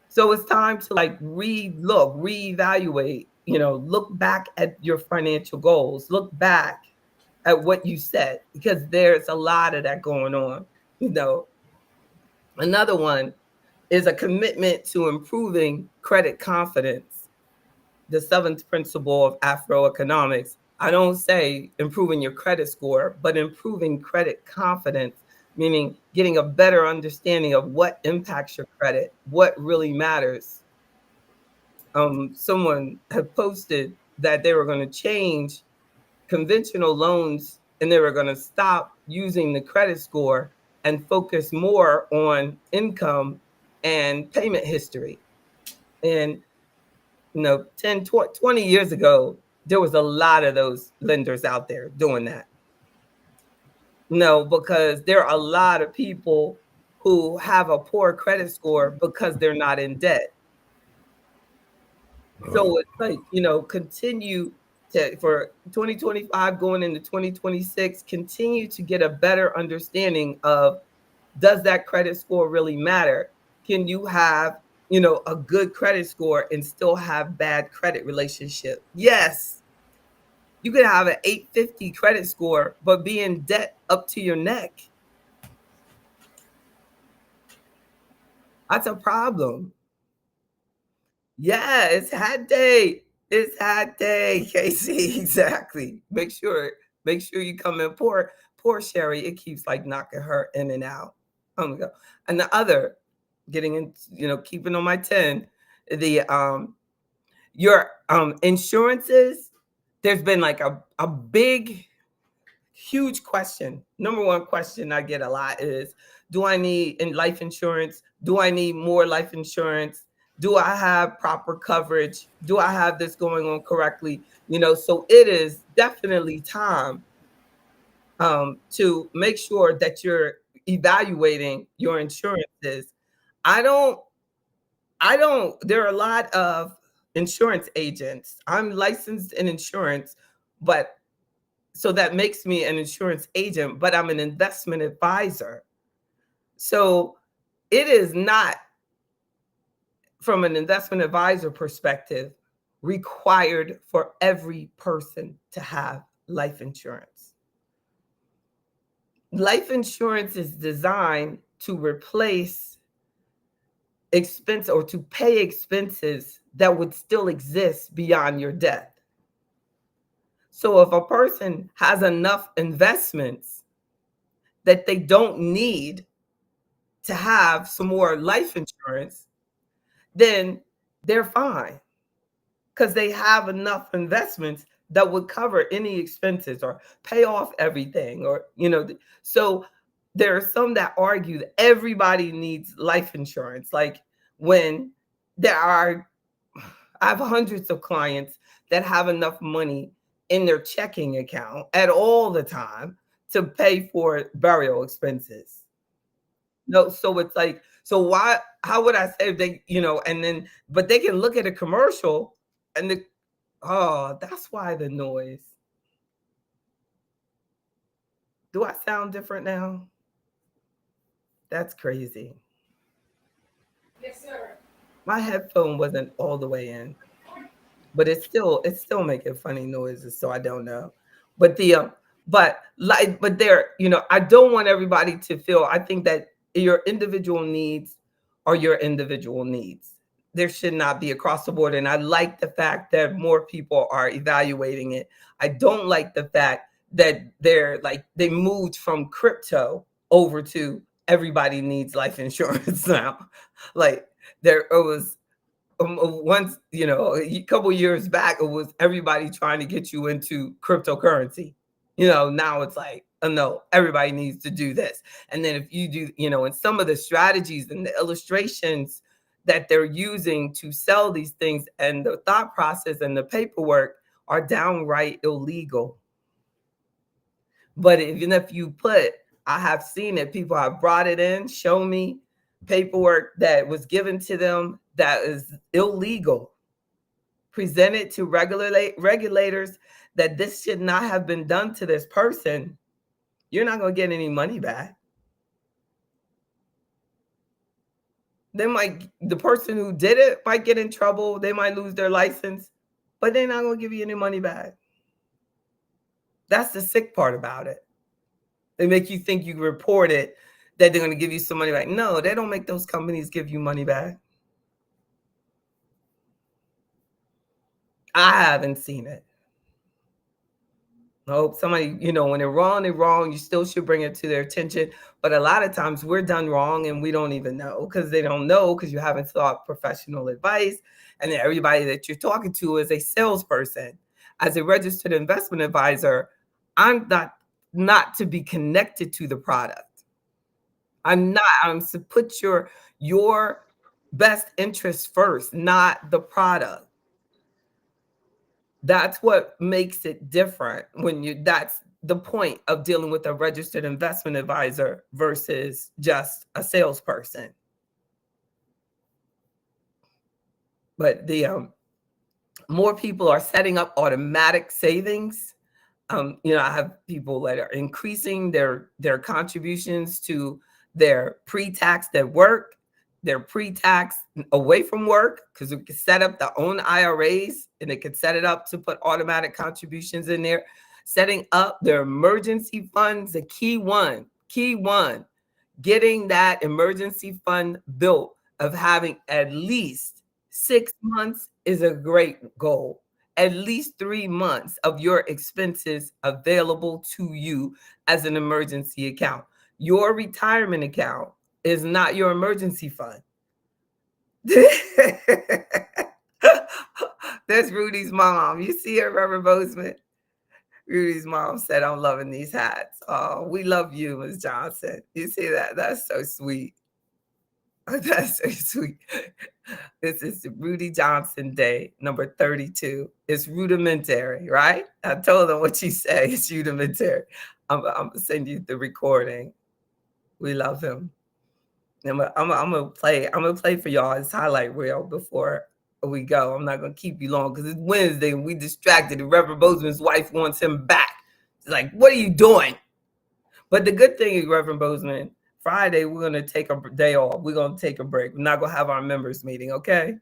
So it's time to like relook, reevaluate, look back at your financial goals, look back at what you said, because there's a lot of that going on. Another one is a commitment to improving credit confidence, the seventh principle of AfroEconomics. I don't say improving your credit score, but improving credit confidence, meaning getting a better understanding of what impacts your credit, what really matters. Someone had posted that they were going to change conventional loans and they were going to stop using the credit score and focus more on income and payment history. And 10, 20 years ago, there was a lot of those lenders out there doing that. No, because there are a lot of people who have a poor credit score because they're not in debt. So it's like, continue for 2025 going into 2026, continue to get a better understanding of, does that credit score really matter? Can you have, a good credit score and still have bad credit relationship? Yes. You could have an 850 credit score, but be in debt up to your neck. That's a problem. Yeah, it's hat day. It's hat day, Casey. Exactly. Make sure you come in. Poor Sherry. It keeps like knocking her in and out. Oh my God. And the other, getting in, keeping on my 10, the your insurances, there's been like a big, huge question. Number one question I get a lot is, do I need life insurance? Do I need more life insurance? Do I have proper coverage? Do I have this going on correctly? So it is definitely time to make sure that you're evaluating your insurances. I don't, there are a lot of insurance agents. I'm licensed in insurance, but so that makes me an insurance agent, but I'm an investment advisor. So it is not, from an investment advisor perspective, required for every person to have life insurance. Life insurance is designed to replace expense or to pay expenses that would still exist beyond your death. So if a person has enough investments that they don't need to have some more life insurance, then they're fine because they have enough investments that would cover any expenses or pay off everything, or so there are some that argue that everybody needs life insurance. Like, when I have hundreds of clients that have enough money in their checking account at all the time to pay for burial expenses. No, so it's like, so why, how would I say they, and then, but they can look at a commercial and that's why the noise. Do I sound different now? That's crazy. Yes, sir. My headphone wasn't all the way in, but it's still making funny noises, so I don't know. But but there, I don't want everybody to feel, I think that your individual needs are your individual needs. There should not be across the board. And I like the fact that more people are evaluating it. I don't like the fact that they moved from crypto over to everybody needs life insurance now. Like, there it was once, a couple years back, it was everybody trying to get you into cryptocurrency. Now it's like, oh no, everybody needs to do this. And then if you do, and some of the strategies and the illustrations that they're using to sell these things and the thought process and the paperwork are downright illegal. But even if you put, I have seen it, people have brought it in, show me paperwork that was given to them that is illegal. Present it to regulators that this should not have been done to this person. You're not going to get any money back. The person who did it might get in trouble. They might lose their license, but they're not going to give you any money back. That's the sick part about it. They make you think you report it, that they're going to give you some money back. No, they don't make those companies give you money back. I haven't seen it. I hope somebody, when they're wrong, you still should bring it to their attention. But a lot of times we're done wrong and we don't even know because they don't know because you haven't sought professional advice. And then everybody that you're talking to is a salesperson. As a registered investment advisor, I'm not to be connected to the product. I'm to put your best interest first, not the product. That's what makes it different that's the point of dealing with a registered investment advisor versus just a salesperson. But the more people are setting up automatic savings. I have people that are increasing their contributions to their pre-tax that work, their pre-tax away from work, because we can set up their own IRAs and they can set it up to put automatic contributions in there. Setting up their emergency funds, the key one, getting that emergency fund built of having at least 6 months is a great goal. At least 3 months of your expenses available to you as an emergency account. Your retirement account is not your emergency fund. There's Rudy's mom. You see her, Reverend Bozeman? Rudy's mom said, I'm loving these hats. Oh, we love you, Ms. Johnson. You see that? That's so sweet. That's so sweet. This is Rudy Johnson Day, number 32. It's rudimentary, right? I told them what you say. It's rudimentary. I'm going to send you the recording. We love him. I'm gonna play for y'all his highlight reel before we go. I'm not gonna keep you long because it's Wednesday and we distracted. And Reverend Bozeman's wife wants him back. She's like, what are you doing? But the good thing is, Reverend Bozeman, Friday we're gonna take a day off. We're gonna take a break. We're not gonna have our members meeting, okay?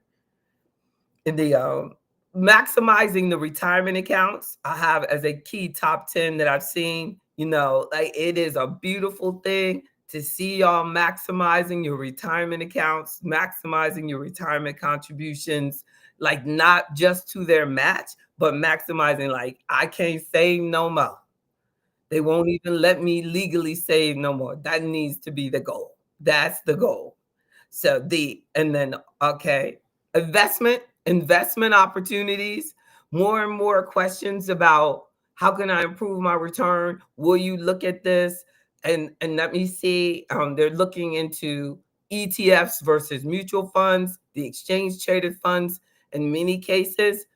In the maximizing the retirement accounts, I have as a key top 10 that I've seen. It is a beautiful thing to see y'all maximizing your retirement accounts, maximizing your retirement contributions, not just to their match, but maximizing I can't save no more. They won't even let me legally save no more. That needs to be the goal. That's the goal. So investment opportunities, more and more questions about how can I improve my return? Will you look at this? And let me see, they're looking into ETFs versus mutual funds. The exchange traded funds in many cases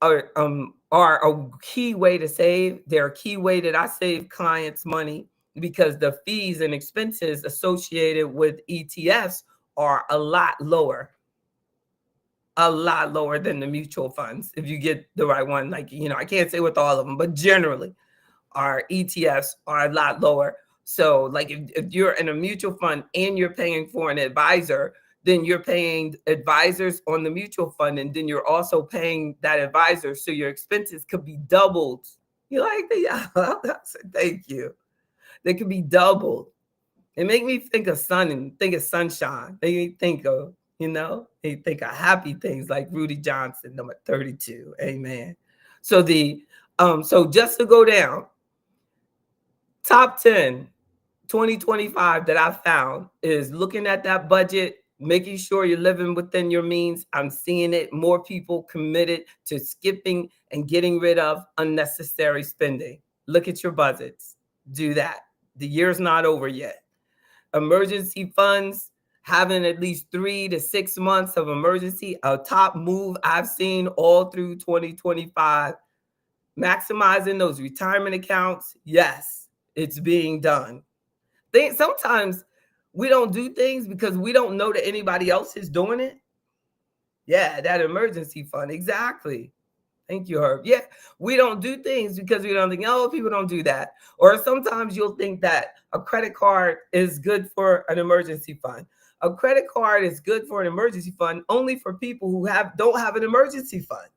are a key way to save. They're a key way that I save clients money because the fees and expenses associated with ETFs are a lot lower than the mutual funds. If you get the right one, I can't say with all of them, but generally our ETFs are a lot lower. So if you're in a mutual fund and you're paying for an advisor, then you're paying advisors on the mutual fund, and then you're also paying that advisor. So your expenses could be doubled. You like that? Thank you. They could be doubled. They make me think of sun and think of sunshine. They think of, they think of happy things like Rudy Johnson, number 32. Amen. So so just to go down, top 10, 2025 that I found is looking at that budget, making sure you're living within your means. I'm seeing it. More people committed to skipping and getting rid of unnecessary spending. Look at your budgets. Do that. The year's not over yet. Emergency funds, having at least 3 to 6 months of emergency, a top move I've seen all through 2025. Maximizing those retirement accounts, yes, it's being done. Sometimes we don't do things because we don't know that anybody else is doing it. Yeah, that emergency fund, exactly. Thank you, Herb. Yeah, we don't do things because we don't think, oh, people don't do that. Or sometimes you'll think that a credit card is good for an emergency fund. A credit card is good for an emergency fund only for people who don't have an emergency fund.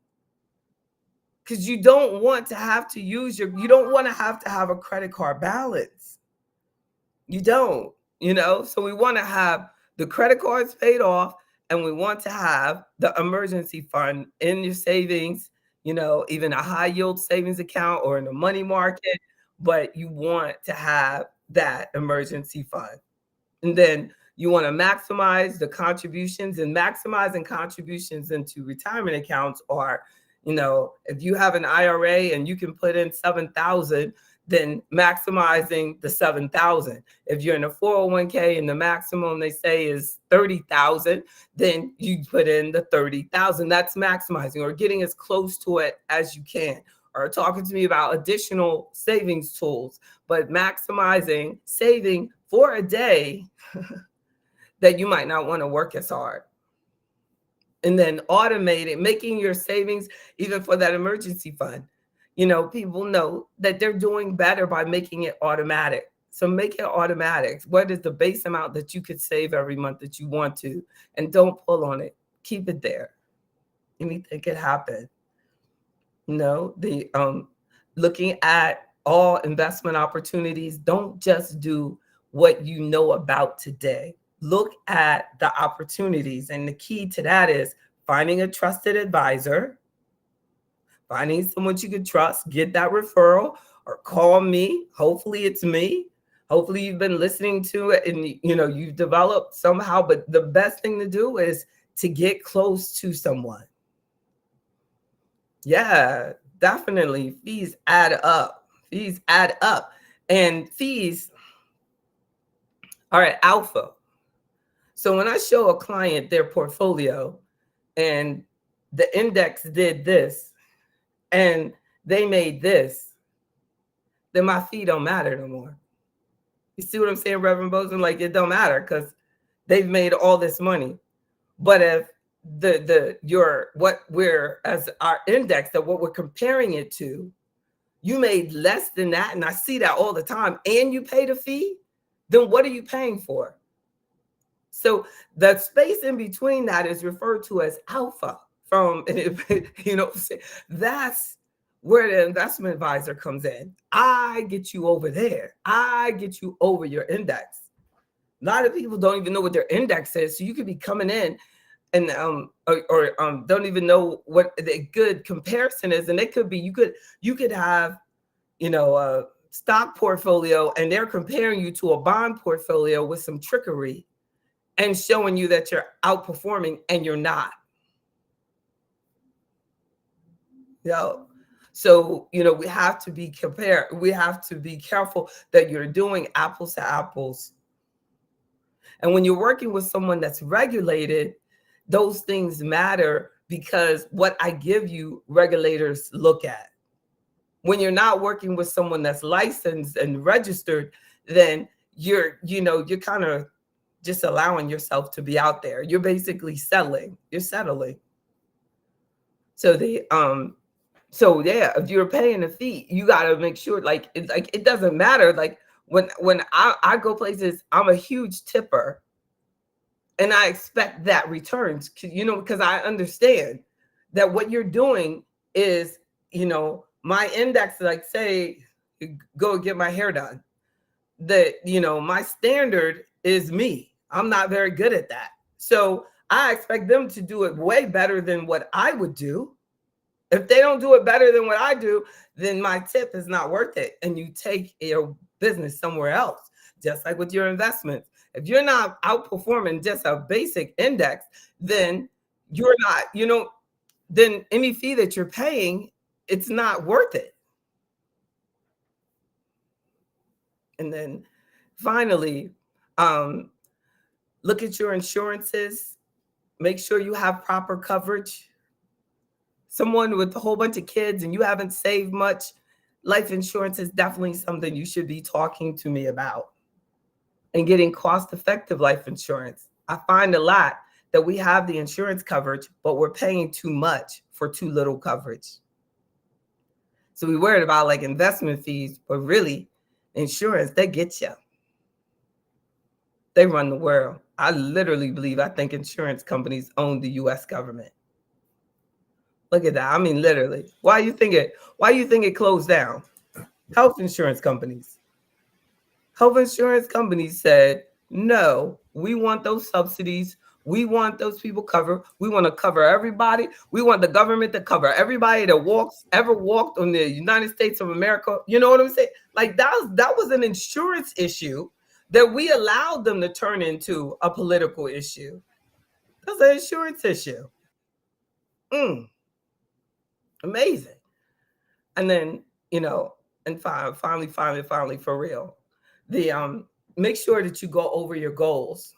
Because you don't want to have to you don't want to have a credit card balance. You don't, so we want to have the credit cards paid off, and we want to have the emergency fund in your savings, even a high yield savings account or in the money market, but you want to have that emergency fund. And then you want to maximize the contributions, and maximizing contributions into retirement accounts are, if you have an IRA and you can put in 7,000, then maximizing the 7,000. If you're in a 401k and the maximum they say is 30,000, then you put in the 30,000. That's maximizing, or getting as close to it as you can, or talking to me about additional savings tools, but maximizing saving for a day that you might not want to work as hard. And then automating, making your savings even for that emergency fund. People know that they're doing better by making it automatic. So make it automatic. What is the base amount that you could save every month that you want to? And don't pull on it. Keep it there. Anything could happen. Looking at all investment opportunities, don't just do what you know about today. Look at the opportunities. And the key to that is finding a trusted advisor, finding someone you can trust, get that referral, or call me. Hopefully it's me. Hopefully you've been listening to it and you've developed somehow. But the best thing to do is to get close to someone. Yeah, definitely. Fees add up. Fees add up. And fees are at alpha. So when I show a client their portfolio and the index did this and they made this, then my fee don't matter no more. You see what I'm saying, Reverend Bozeman? Like, it don't matter because they've made all this money. But if what we're as our index, that what we're comparing it to, you made less than that, and I see that all the time, and you paid a fee, then what are you paying for? So the space in between that is referred to as alpha. That's where the investment advisor comes in. I get you over there. I get you over your index. A lot of people don't even know what their index is. So you could be coming in and don't even know what the good comparison is. And it could be, you could have, a stock portfolio and they're comparing you to a bond portfolio with some trickery and showing you that you're outperforming and you're not. So, we have to be we have to be careful that you're doing apples to apples. And when you're working with someone that's regulated, those things matter because what I give you, regulators look at. When you're not working with someone that's licensed and registered, then you're kind of just allowing yourself to be out there. You're basically settling. You're settling. So if you're paying a fee, you got to make sure, it doesn't matter. Like when I go places, I'm a huge tipper and I expect that returns, because I understand that what you're doing is, my index, like say, go get my hair done. My standard is me. I'm not very good at that. So I expect them to do it way better than what I would do. If they don't do it better than what I do, then my tip is not worth it. And you take your business somewhere else, just like with your investments. If you're not outperforming just a basic index, then you're not, then any fee that you're paying, it's not worth it. And then finally, Look at your insurances. Make sure you have proper coverage. Someone with a whole bunch of kids and you haven't saved much, life insurance is definitely something you should be talking to me about, and getting cost-effective life insurance. I find a lot that we have the insurance coverage, but we're paying too much for too little coverage. So we worried about like investment fees, but really insurance, they get you. They run the world. I literally believe, I think insurance companies own the US government. Look at that. I mean, literally. Why you think it closed down? Health insurance companies. Health insurance companies said, no, we want those subsidies. We want those people covered. We want to cover everybody. We want the government to cover everybody that ever walked on the United States of America. You know what I'm saying? Like that was an insurance issue that we allowed them to turn into a political issue. That's an insurance issue. Amazing. And then, and finally, for real, make sure that you go over your goals,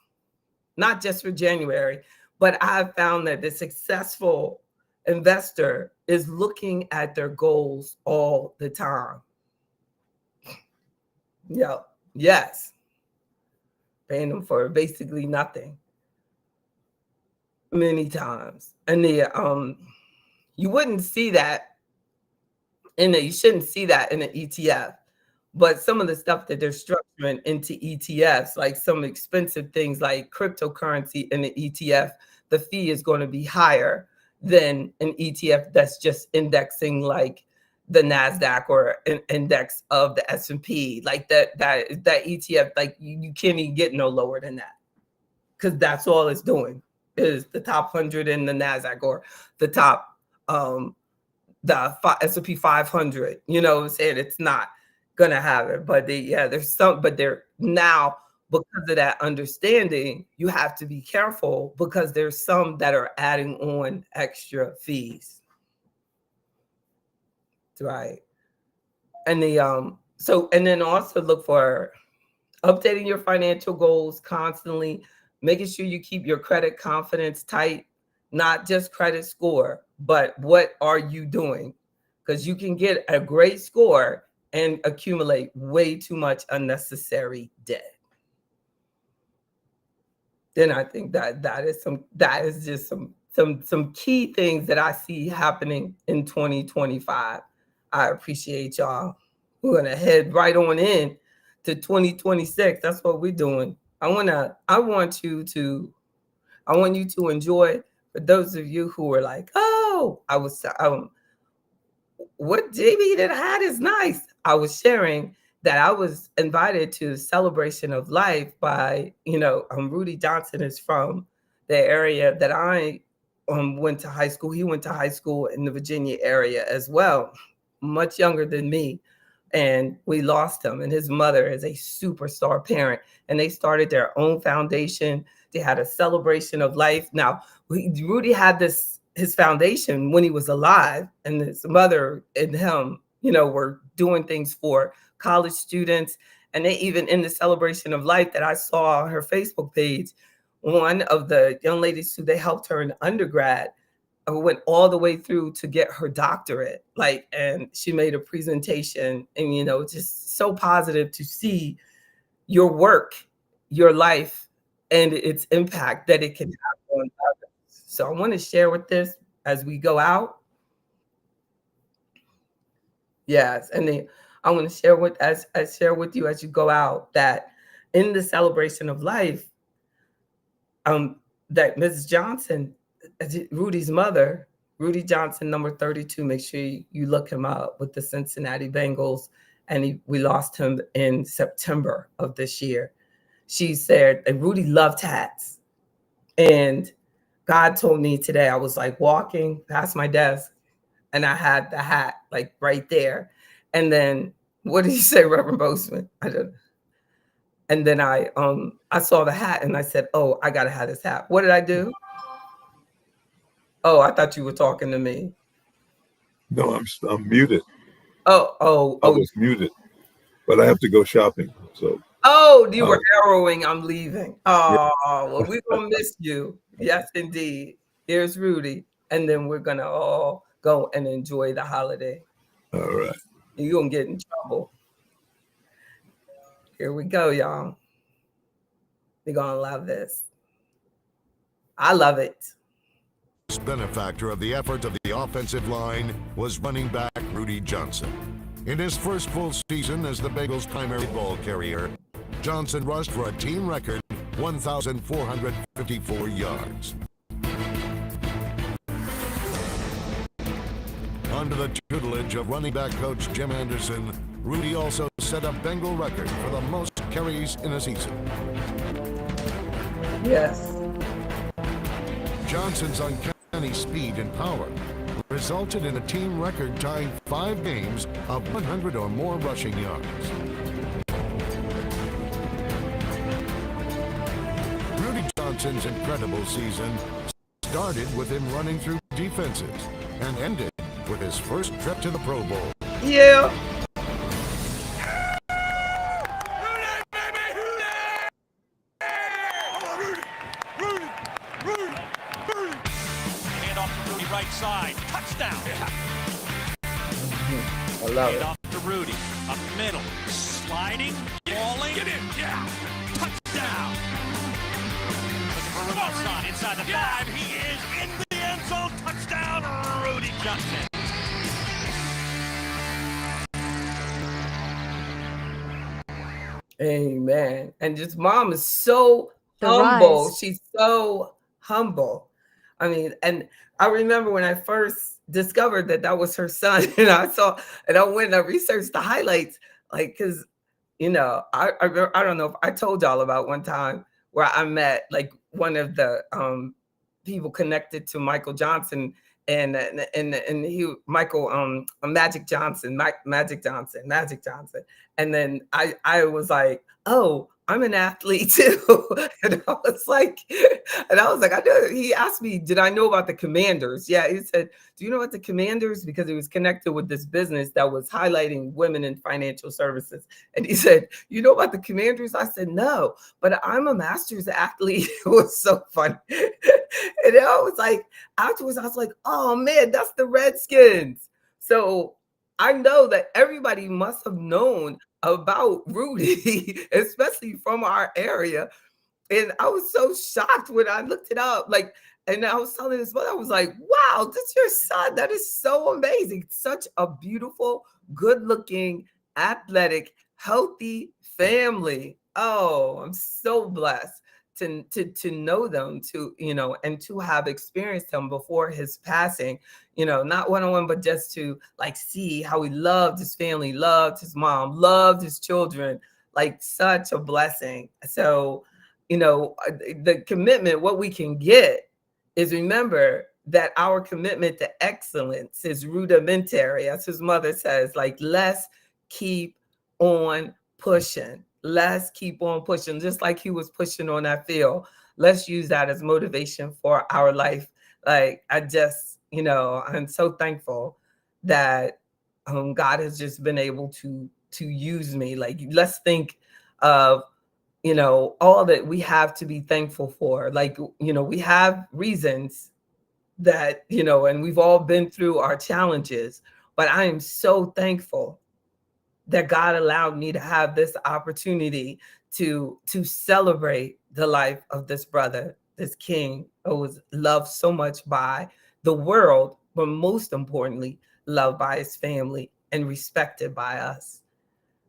not just for January, but I've found that the successful investor is looking at their goals all the time. Yeah. Yes. Paying them for basically nothing many times. And you wouldn't see that you shouldn't see that in an ETF, but some of the stuff that they're structuring into ETFs, like some expensive things like cryptocurrency in the ETF, the fee is going to be higher than an ETF that's just indexing like the NASDAQ or an index of the S&P. Like that ETF, like you can't even get no lower than that, because that's all it's doing is the top 100 in the NASDAQ or the top the S&P 500. You know what I'm saying? It's not gonna have it, but there's some, but they're now, because of that understanding, you have to be careful because there's some that are adding on extra fees, right? And and then also look for updating your financial goals constantly, making sure you keep your credit confidence tight, not just credit score, but what are you doing? Because you can get a great score and accumulate way too much unnecessary debt. Then I think that is just some key things that I see happening in 2025. I appreciate y'all. We're gonna head right on in to 2026. That's what we're doing. I want you to enjoy. For those of you who were like, oh, what JB that had is nice. I was sharing that I was invited to Celebration of Life by, Rudy Johnson is from the area that I went to high school. He went to high school in the Virginia area as well, much younger than me. And we lost him, and his mother is a superstar parent, and they started their own foundation. They had a celebration of life. Now, Rudy had his foundation when he was alive, and his mother and him, were doing things for college students. And they even, in the celebration of life that I saw on her Facebook page, one of the young ladies who they helped her in undergrad went all the way through to get her doctorate, and she made a presentation, and just so positive to see your work, your life, and its impact that it can have on others. So I want to share with this as we go out. Yes, and then I want to share with you as you go out that in the celebration of life, that Mrs. Johnson, Rudy's mother, Rudy Johnson, number 32, make sure you look him up, with the Cincinnati Bengals, and we lost him in September of this year. She said, and Rudy loved hats. And God told me today, I was like walking past my desk and I had the hat like right there. And then, what did you say, Reverend Bozeman? I don't. And then I saw the hat and I said, oh, I gotta have this hat. What did I do? Oh, I thought you were talking to me. No, I'm muted. Oh. I was muted, but I have to go shopping. So Oh, you were Uh, arrowing. I'm leaving. yeah. Oh, well, we're going to miss you. Yes, indeed. Here's Rudy. And then we're going to all go and enjoy the holiday. All right. You're going to get in trouble. Here we go, y'all. You're going to love this. I love it. Benefactor of the efforts of the offensive line was running back Rudy Johnson. In his first full season as the Bengals' primary ball carrier, Johnson rushed for a team record 1,454 yards. Under the tutelage of running back coach Jim Anderson, Rudy also set a Bengal record for the most carries in a season. Yes. Johnson's uncanny speed and power resulted in a team record tying 5 games of 100 or more rushing yards. Rudy Johnson's incredible season started with him running through defenses and ended with his first trip to the Pro Bowl. Yeah. Right side, touchdown. I love it. Off to Rudy, up middle, sliding, falling. Get in, yeah. Touchdown. Looking for Rudy inside the 5. He is in the end zone. Touchdown, Rudy Johnson. Amen. And just mom is so humble. She's so humble. I mean, and I remember when I first discovered that that was her son, and I went and I researched the highlights, like, because, you know, I don't know if I told y'all about one time where I met like one of the people connected to Michael Johnson, and he Magic Johnson, and then I was like, oh, I'm an athlete too. And I was like, I know. He asked me, did I know about the Commanders? Yeah, he said, do you know about the Commanders? Because it was connected with this business that was highlighting women in financial services. And he said, you know about the Commanders? I said, no, but I'm a master's athlete. It was so funny. And I was like, afterwards, I was like, oh man, that's the Redskins. So I know that everybody must have known about Rudy, especially from our area. And I was so shocked when I looked it up. Like, and I was telling his mother, I was like, wow, this is your son. That is so amazing. Such a beautiful, good-looking, athletic, healthy family. Oh, I'm so blessed to know them, to, you know, and to have experienced him before his passing, you know, not one-on-one, but just to like see how he loved his family, loved his mom, loved his children, like such a blessing. So, you know, the commitment, what we can get is, remember that our commitment to excellence is rudimentary, as his mother says, like, let's keep on pushing. Let's keep on pushing, just like he was pushing on that field. Let's use that as motivation for our life. Like, I just, you know, I'm so thankful that God has just been able to use me. Like, let's think of, you know, all that we have to be thankful for. Like, you know, we have reasons that, you know, and we've all been through our challenges, but I am so thankful that God allowed me to have this opportunity to celebrate the life of this brother, this king, who was loved so much by the world, but most importantly, loved by his family and respected by us.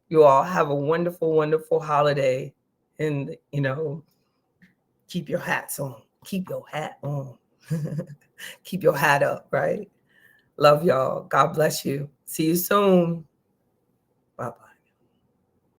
You all have a wonderful, wonderful holiday, and, you know, keep your hats on. Keep your hat on. Keep your hat up, right? Love y'all. God bless you. See you soon. Bye-bye.